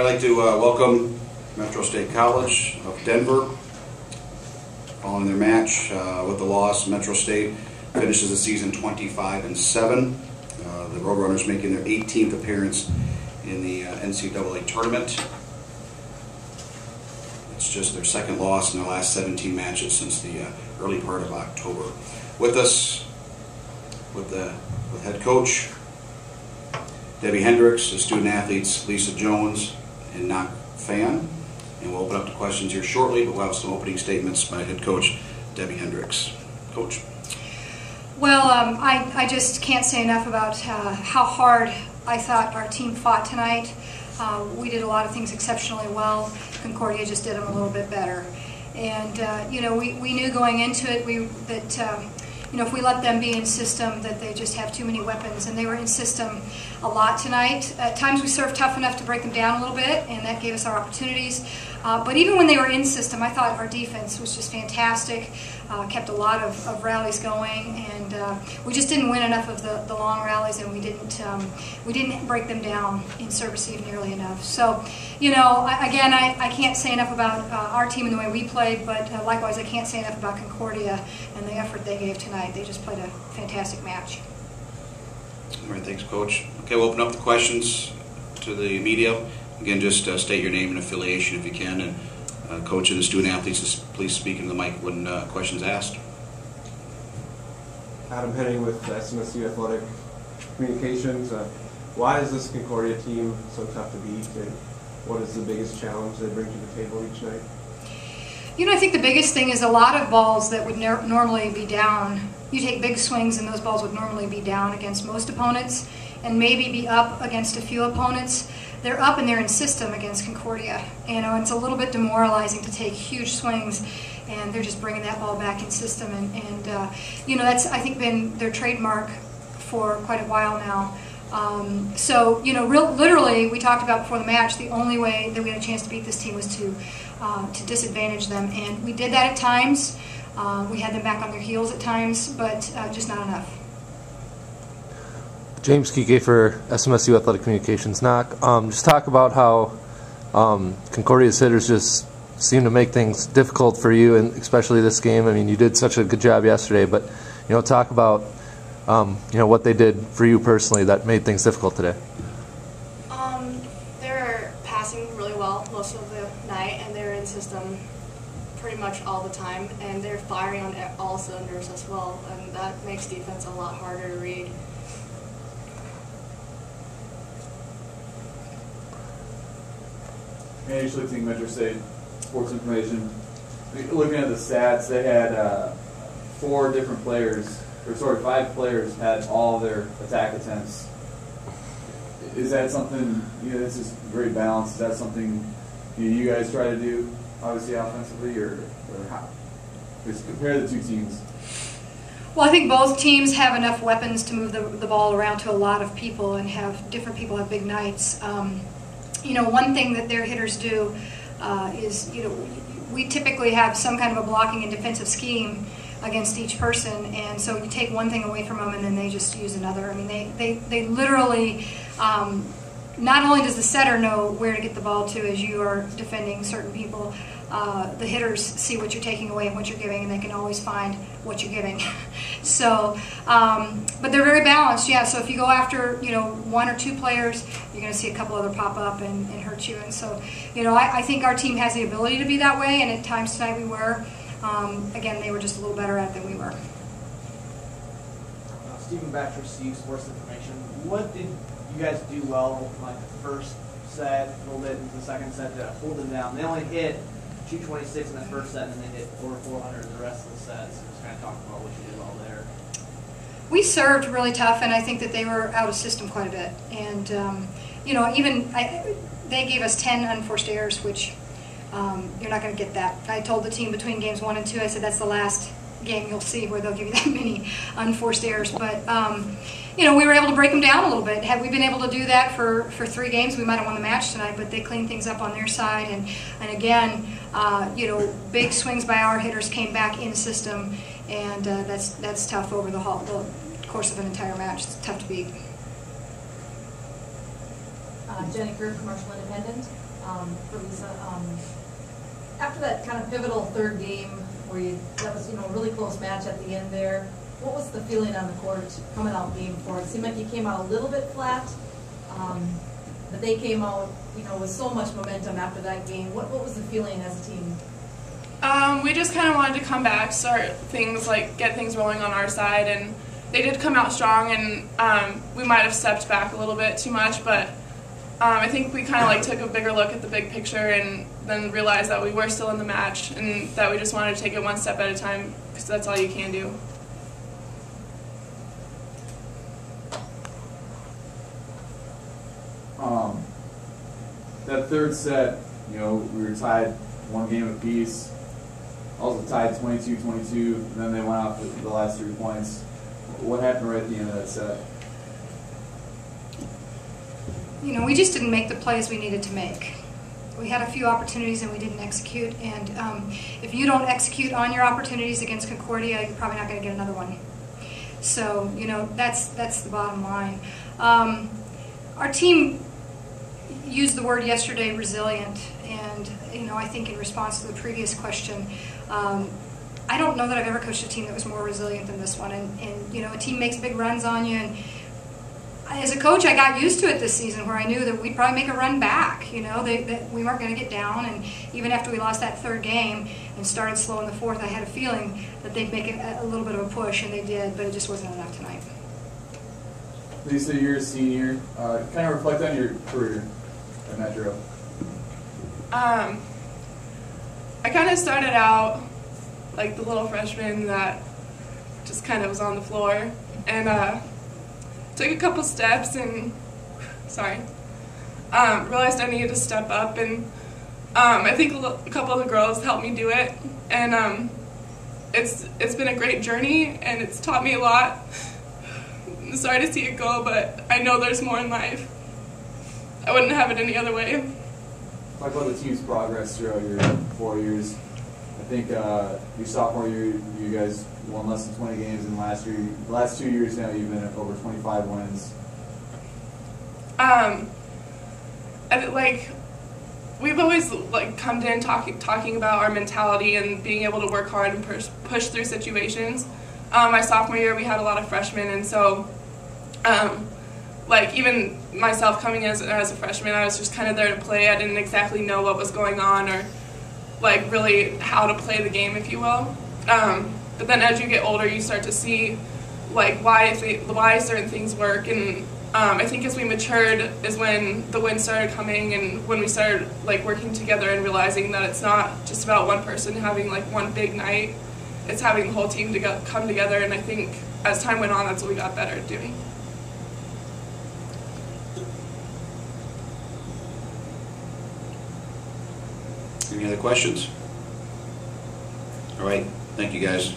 I'd like to welcome Metro State College of Denver. Following their match with the loss, Metro State finishes the season 25-7. The Roadrunners making their 18th appearance in the NCAA tournament. It's just their second loss in their last 17 matches since the early part of October. With us, with head coach Debbie Hendricks, the student athletes Lisa Jones and Knock Fan. And we'll open up to questions here shortly, but we'll have some opening statements by head coach Debbie Hendricks. Coach. Well, I just can't say enough about how hard I thought our team fought tonight. We did a lot of things exceptionally well. Concordia just did them a little bit better. And, you know, we knew going into it that you know, if we let them be in system, that they just have too many weapons, and they were in system a lot tonight. At times we served tough enough to break them down a little bit, and that gave us our opportunities. But even when they were in system, I thought our defense was just fantastic, kept a lot of rallies going, and we just didn't win enough of the long rallies, and we didn't break them down in serve receive nearly enough. So, you know, again, I can't say enough about our team and the way we played, but likewise I can't say enough about Concordia and the effort they gave tonight. They just played a fantastic match. All right, thanks, Coach. Okay, we'll open up the questions to the media. Again, just state your name and affiliation if you can, and Coach and the student athletes, please speak into the mic when questions asked. Adam Henning with SMSU Athletic Communications. Why is this Concordia team so tough to beat, and what is the biggest challenge they bring to the table each night? You know, I think the biggest thing is a lot of balls that would normally be down. You take big swings and those balls would normally be down against most opponents and maybe be up against a few opponents. They're up and they're in system against Concordia. You know, it's a little bit demoralizing to take huge swings and they're just bringing that ball back in system. And you know, that's, I think, been their trademark for quite a while now. So, you know, literally, we talked about before the match, the only way that we had a chance to beat this team was to disadvantage them. And we did that at times. We had them back on their heels at times, but just not enough. James Kike for SMSU Athletic Communications. Knock. Just talk about how Concordia's hitters just seem to make things difficult for you, and especially this game. I mean, you did such a good job yesterday, but you know, talk about you know, what they did for you personally that made things difficult today. They're passing really well most of the night, and they're in system pretty much all the time, and they're firing on all cylinders as well, and that makes defense a lot harder to read. Manny Schlichting, Metro State Sports Information. Looking at the stats, they had 5 players had all their attack attempts. Is that something, you know, this is great balance, is that something you guys try to do, obviously offensively, or how? Just compare the two teams. Well, I think both teams have enough weapons to move the ball around to a lot of people and have different people have big nights. You know, one thing that their hitters do is, you know, we typically have some kind of a blocking and defensive scheme against each person, and so you take one thing away from them and then they just use another. I mean, they literally, not only does the setter know where to get the ball to as you are defending certain people, the hitters see what you're taking away and what you're giving, and they can always find what you're giving. So, but they're very balanced, yeah. So if you go after, you know, 1 or 2 players, you're going to see a couple other pop up and hurt you. And so, you know, I think our team has the ability to be that way, and at times tonight we were. Again, they were just a little better at it than we were. Stephen Batcher, CU Sports Information. What did you guys do well, like the first set, a little bit into the second set, to hold them down? They only hit 226 in the first set, and then they hit over 400 in the rest of the sets. So just kind of talk about what you did well there. We served really tough, and I think that they were out of system quite a bit. And you know, even they gave us 10 unforced errors, which you're not going to get that. I told the team between games 1 and 2, I said that's the last game you'll see where they'll give you that many unforced errors. But you know, we were able to break them down a little bit. Had we been able to do that for 3 games, we might have won the match tonight. But they cleaned things up on their side, and again, you know, big swings by our hitters came back in system, and that's tough over the course of an entire match. It's tough to beat. Jenny Greer, Commercial Independent. for Lisa. After that kind of pivotal third game where that was a really close match at the end there, what was the feeling on the court coming out game 4? It seemed like you came out a little bit flat, but they came out with so much momentum after that game. What was the feeling as a team? We just kind of wanted to come back, start things, get things rolling on our side, and they did come out strong, and we might have stepped back a little bit too much, but I think we kind of took a bigger look at the big picture and then realized that we were still in the match and that we just wanted to take it one step at a time because that's all you can do. That third set, we were tied 1 game apiece. Also tied 22-22, and then they went off the last 3 points. What happened right at the end of that set? We just didn't make the plays we needed to make. We had a few opportunities and we didn't execute. And if you don't execute on your opportunities against Concordia, you're probably not going to get another one. So, that's the bottom line. Our team used the word yesterday, resilient. And, I think in response to the previous question, I don't know that I've ever coached a team that was more resilient than this one. And a team makes big runs on you. And as a coach, I got used to it this season where I knew that we'd probably make a run back, that we weren't going to get down. And even after we lost that third game and started slow in the fourth, I had a feeling that they'd make a little bit of a push, and they did, but it just wasn't enough tonight. Lisa, you're a senior. Kind of reflect on your career at Metro. I kind of started out like the little freshman that just kind of was on the floor, and took a couple steps and realized I needed to step up, and I think a couple of the girls helped me do it, and it's been a great journey and it's taught me a lot. I'm sorry to see it go, but I know there's more in life. I wouldn't have it any other way. Talk about the team's progress throughout your 4 years. I think your sophomore year, you guys won less than 20 games, and the last 2 years now you've been at over 25 wins. We've always come in talking about our mentality and being able to work hard and push through situations. My sophomore year we had a lot of freshmen, and so even myself coming as a freshman, I was just kind of there to play. I didn't exactly know what was going on or really how to play the game, if you will. But then as you get older, you start to see why certain things work, and I think as we matured is when the wins started coming, and when we started working together and realizing that it's not just about one person having one big night. It's having the whole team to come together, and I think as time went on, that's what we got better at doing. Any other questions? All right, thank you guys.